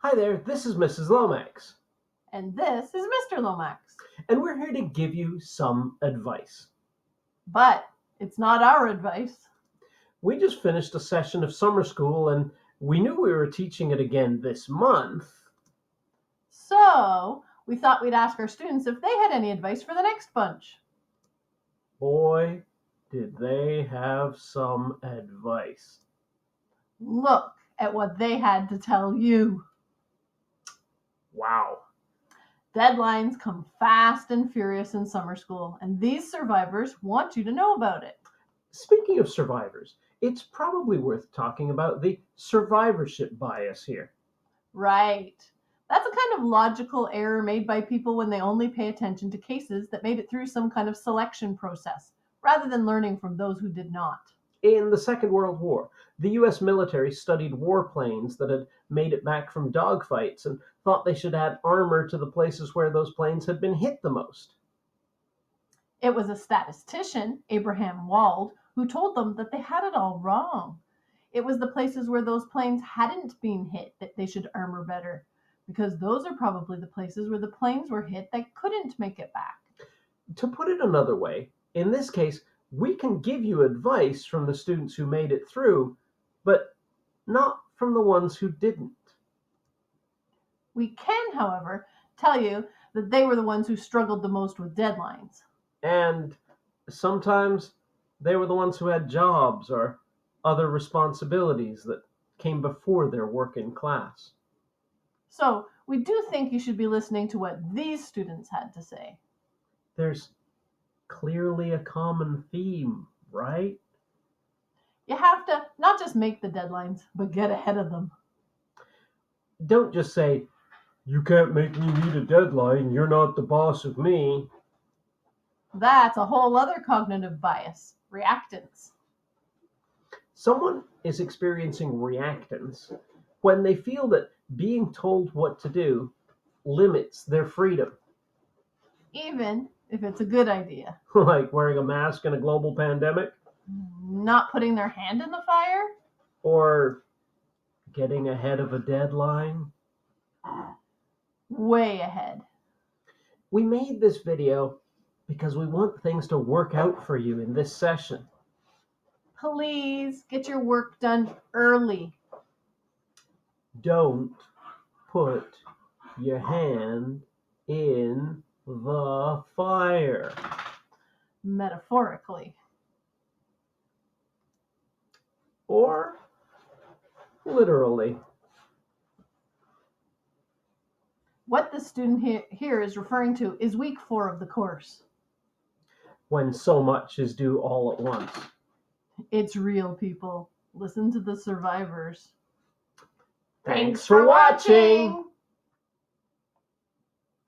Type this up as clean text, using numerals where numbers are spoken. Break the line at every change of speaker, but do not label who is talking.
Hi there, this is Mrs. Lomax,
And this is Mr. Lomax.
and we're here to give you some advice.
But it's not our advice.
We just finished a session of summer school, and we knew we were teaching it again this month.
So we thought we'd ask our students if they had any advice for the next bunch.
Boy, did they have some advice.
Look at what they had to tell you.
Wow.
Deadlines come fast and furious in summer school, and these survivors want you to know about it.
Speaking of survivors, it's probably worth talking about the survivorship bias here.
Right. That's a kind of logical error made by people when they only pay attention to cases that made it through some kind of selection process, rather than learning from those who did not.
In the Second World War, the US military studied warplanes that had made it back from dogfights and thought they should add armor to the places where those planes had been hit the most.
It was a statistician, Abraham Wald, who told them that they had it all wrong. It was the places where those planes hadn't been hit that they should armor better, because those are probably the places where the planes were hit that couldn't make it back.
To put it another way, in this case, we can give you advice from the students who made it through, but not from the ones who didn't.
We can, however, tell you that they were the ones who struggled the most with deadlines.
And sometimes they were the ones who had jobs or other responsibilities that came before their work in class.
So we do think you should be listening to what these students had to say.
There's clearly a common theme, right?
You have to not just make the deadlines, but get ahead of them.
Don't just say, "You can't make me meet a deadline, you're not the boss of me."
That's a whole other cognitive bias, reactance.
Someone is experiencing reactance when they feel that being told what to do limits their freedom,
Even if it's a good idea.
like wearing a mask in a global pandemic
Not putting their hand in the fire?
or getting ahead of a deadline.
Way ahead.
We made this video because we want things to work out for you in this session.
Please get your work done early.
Don't put your hand in the fire.
Metaphorically.
Or literally.
What the student here is referring to is week 4 of the course.
When so much is due all at once.
It's real, people. Listen to the survivors.
Thanks for watching!